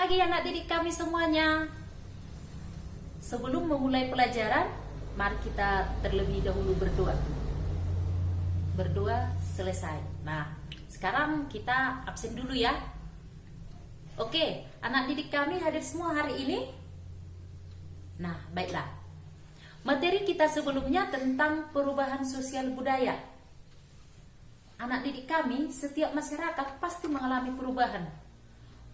pagi anak didik kami semuanya. Sebelum memulai pelajaran, mari kita terlebih dahulu berdoa. Berdoa selesai. Nah, sekarang kita absen dulu ya. Oke, anak didik kami hadir semua hari ini. Nah, baiklah. Materi kita sebelumnya tentang perubahan sosial budaya. Anak didik kami, setiap masyarakat pasti mengalami perubahan.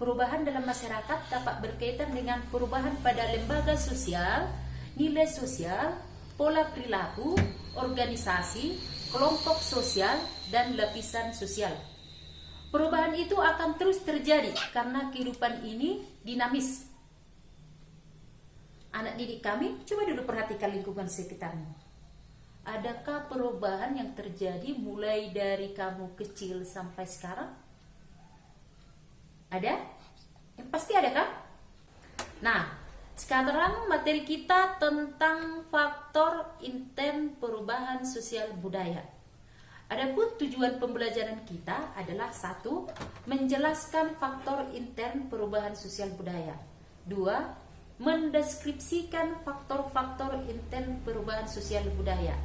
Perubahan dalam masyarakat dapat berkaitan dengan perubahan pada lembaga sosial, nilai sosial, pola perilaku, organisasi, kelompok sosial, dan lapisan sosial. Perubahan itu akan terus terjadi karena kehidupan ini dinamis. Anak didik kami, coba dulu perhatikan lingkungan sekitarmu. Adakah perubahan yang terjadi mulai dari kamu kecil sampai sekarang? Ada? Yang pasti ada kan? Nah, sekarang materi kita tentang faktor inten perubahan sosial budaya. Adapun tujuan pembelajaran kita adalah 1. Menjelaskan faktor inten perubahan sosial budaya. 2. Mendeskripsikan faktor-faktor inten perubahan sosial budaya.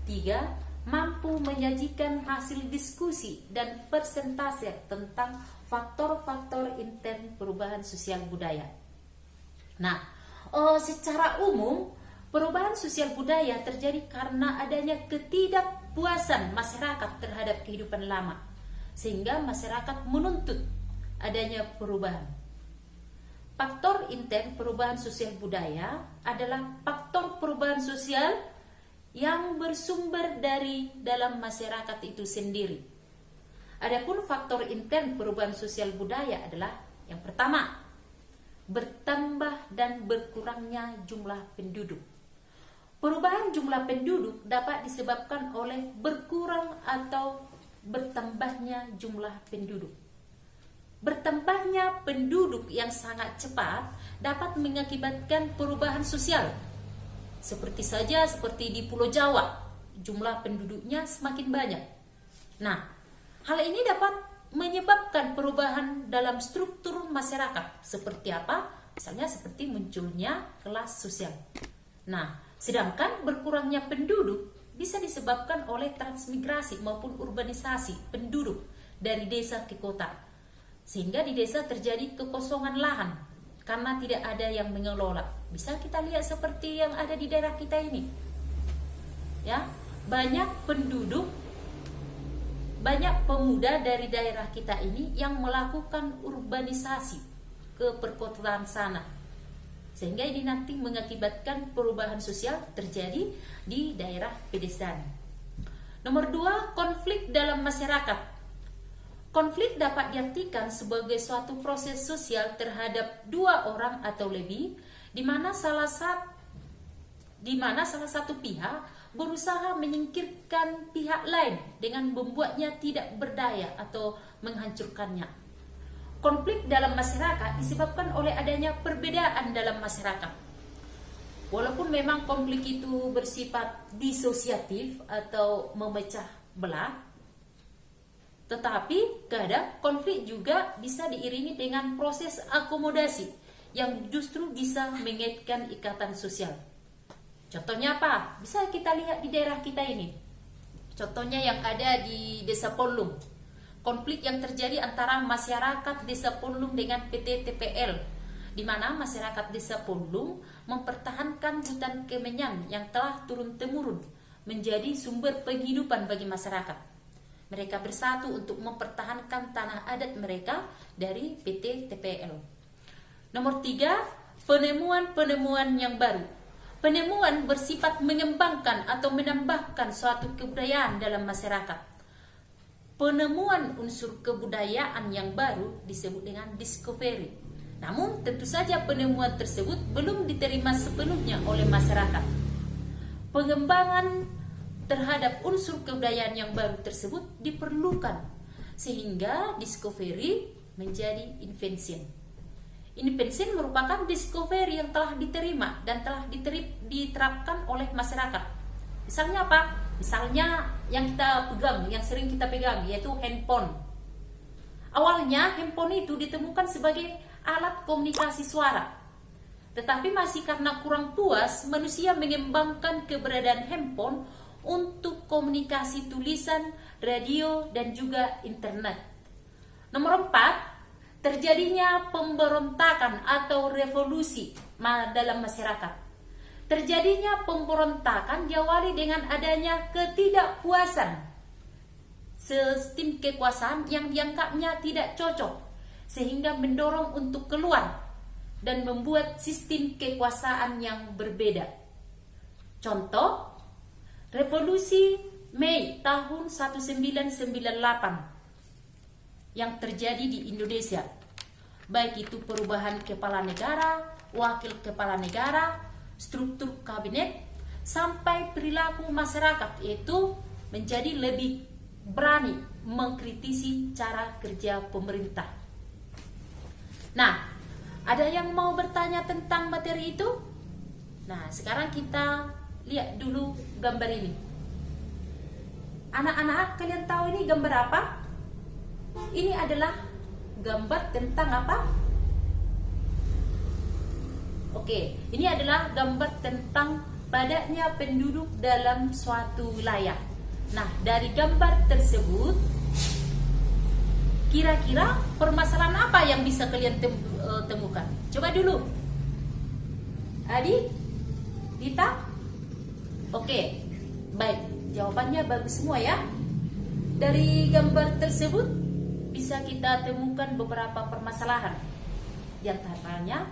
3. Mampu menyajikan hasil diskusi dan persentase tentang faktor-faktor inten perubahan sosial budaya. Nah, secara umum perubahan sosial budaya terjadi karena adanya ketidakpuasan masyarakat terhadap kehidupan lama, sehingga masyarakat menuntut adanya perubahan. Faktor inten perubahan sosial budaya adalah faktor perubahan sosial yang bersumber dari dalam masyarakat itu sendiri. Adapun faktor inten perubahan sosial budaya adalah yang pertama, bertambah dan berkurangnya jumlah penduduk. Perubahan jumlah penduduk dapat disebabkan oleh berkurang atau bertambahnya jumlah penduduk. Bertambahnya penduduk yang sangat cepat dapat mengakibatkan perubahan sosial. Seperti di Pulau Jawa, jumlah penduduknya semakin banyak. Nah, hal ini dapat menyebabkan perubahan dalam struktur masyarakat. Seperti apa? Misalnya seperti munculnya kelas sosial. Nah, sedangkan berkurangnya penduduk bisa disebabkan oleh transmigrasi maupun urbanisasi penduduk dari desa ke kota. Sehingga di desa terjadi kekosongan lahan karena tidak ada yang mengelola. Bisa kita lihat seperti yang ada di daerah kita ini. Ya, banyak penduduk, banyak pemuda dari daerah kita ini yang melakukan urbanisasi ke perkotaan sana. Sehingga ini nanti mengakibatkan perubahan sosial terjadi di daerah pedesaan. Nomor 2, konflik dalam masyarakat. Konflik dapat diartikan sebagai suatu proses sosial terhadap dua orang atau lebih, di mana salah satu pihak berusaha menyingkirkan pihak lain dengan membuatnya tidak berdaya atau menghancurkannya. Konflik dalam masyarakat disebabkan oleh adanya perbedaan dalam masyarakat. Walaupun memang konflik itu bersifat disosiatif atau memecah belah, tetapi kadang konflik juga bisa diiringi dengan proses akomodasi yang justru bisa mengaitkan ikatan sosial. Contohnya apa? Bisa kita lihat di daerah kita ini. Contohnya yang ada di Desa Polung. Konflik yang terjadi antara masyarakat Desa Polung dengan PT TPL, di mana masyarakat Desa Polung mempertahankan hutan kemenyan yang telah turun-temurun menjadi sumber penghidupan bagi masyarakat. Mereka bersatu untuk mempertahankan tanah adat mereka dari PT TPL. Nomor 3, penemuan-penemuan yang baru. Penemuan bersifat mengembangkan atau menambahkan suatu kebudayaan dalam masyarakat. Penemuan unsur kebudayaan yang baru disebut dengan discovery. Namun tentu saja penemuan tersebut belum diterima sepenuhnya oleh masyarakat. Pengembangan terhadap unsur kebudayaan yang baru tersebut diperlukan sehingga discovery menjadi invention. Invention merupakan discovery yang telah diterima dan telah diterapkan oleh masyarakat. Misalnya apa? Misalnya yang kita pegang, yang sering kita pegang, yaitu handphone. Awalnya handphone itu ditemukan sebagai alat komunikasi suara. Tetapi masih karena kurang puas, manusia mengembangkan keberadaan handphone untuk komunikasi tulisan, radio, dan juga internet. Nomor 4, terjadinya pemberontakan atau revolusi dalam masyarakat. Terjadinya pemberontakan diawali dengan adanya ketidakpuasan sistem kekuasaan yang dianggapnya tidak cocok, sehingga mendorong untuk keluar dan membuat sistem kekuasaan yang berbeda. Contoh, revolusi Mei tahun 1998 yang terjadi di Indonesia, baik itu perubahan kepala negara, wakil kepala negara, struktur kabinet, sampai perilaku masyarakat, yaitu menjadi lebih berani mengkritisi cara kerja pemerintah. Nah, ada yang mau bertanya tentang materi itu? Nah, sekarang kita lihat dulu gambar ini. Anak-anak, kalian tahu ini gambar apa? Ini adalah gambar tentang apa? Oke, ini adalah gambar tentang padatnya penduduk dalam suatu wilayah. Nah, dari gambar tersebut, kira-kira permasalahan apa yang bisa kalian temukan? Coba dulu. Adi? Dita? Oke, baik. Jawabannya bagus semua ya. Dari gambar tersebut, bisa kita temukan beberapa permasalahan. Di antaranya,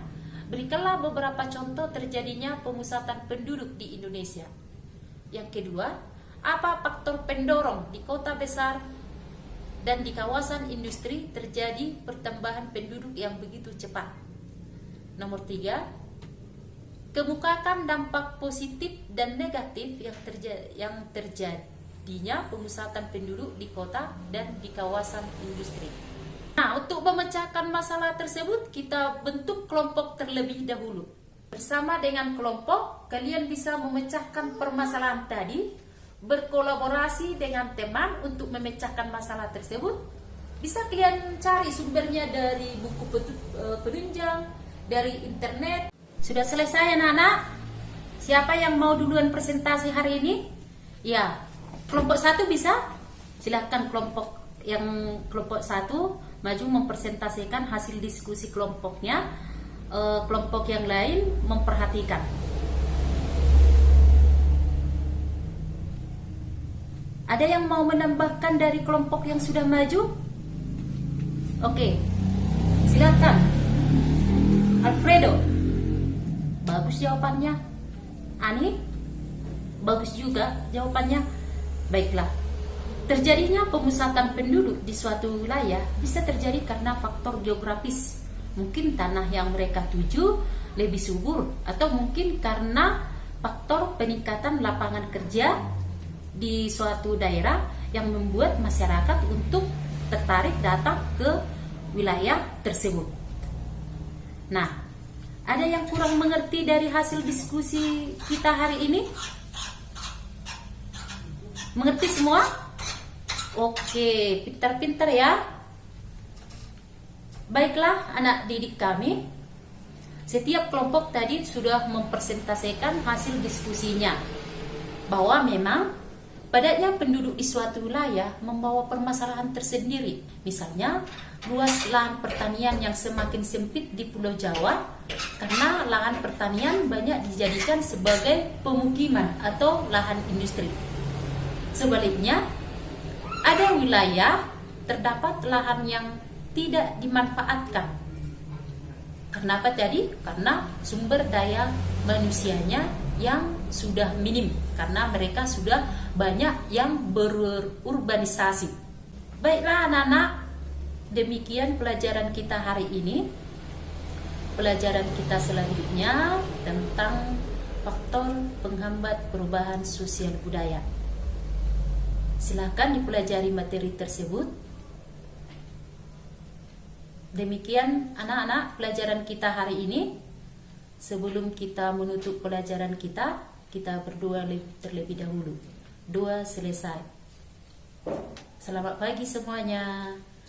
berikanlah beberapa contoh terjadinya pemusatan penduduk di Indonesia. Yang kedua, apa faktor pendorong di kota besar dan di kawasan industri terjadi pertambahan penduduk yang begitu cepat? Nomor 3, kemukakan dampak positif dan negatif yang terjadinya pemusatan penduduk di kota dan di kawasan industri. Nah, untuk memecahkan masalah tersebut, kita bentuk kelompok terlebih dahulu. Bersama dengan kelompok, kalian bisa memecahkan permasalahan tadi, berkolaborasi dengan teman untuk memecahkan masalah tersebut. Bisa kalian cari sumbernya dari buku penunjang, dari internet. Sudah selesai anak-anak? Siapa yang mau duluan presentasi hari ini? Ya, kelompok 1 bisa? Silakan kelompok 1 maju mempresentasikan hasil diskusi kelompoknya. Kelompok yang lain memperhatikan. Ada yang mau menambahkan dari kelompok yang sudah maju? Oke, silakan. Alfredo, bagus jawabannya. Ani, bagus juga jawabannya. Baiklah. Terjadinya pemusatan penduduk di suatu wilayah bisa terjadi karena faktor geografis. Mungkin tanah yang mereka tuju lebih subur, atau mungkin karena faktor peningkatan lapangan kerja di suatu daerah yang membuat masyarakat untuk tertarik datang ke wilayah tersebut. Nah, ada yang kurang mengerti dari hasil diskusi kita hari ini? Mengerti semua? Oke, pintar-pintar ya. Baiklah anak didik kami, setiap kelompok tadi sudah mempresentasikan hasil diskusinya, bahwa memang padatnya penduduk di suatu wilayah membawa permasalahan tersendiri. Misalnya, luas lahan pertanian yang semakin sempit di Pulau Jawa karena lahan pertanian banyak dijadikan sebagai pemukiman atau lahan industri. Sebaliknya, ada wilayah terdapat lahan yang tidak dimanfaatkan. Kenapa tadi? Karena sumber daya manusianya yang sudah minim, karena mereka sudah banyak yang berurbanisasi. Baiklah anak-anak, demikian pelajaran kita hari ini. Pelajaran kita selanjutnya tentang faktor penghambat perubahan sosial budaya. Silakan dipelajari materi tersebut. Demikian anak-anak pelajaran kita hari ini. Sebelum kita menutup pelajaran kita berdoa terlebih dahulu. Doa selesai. Selamat pagi semuanya.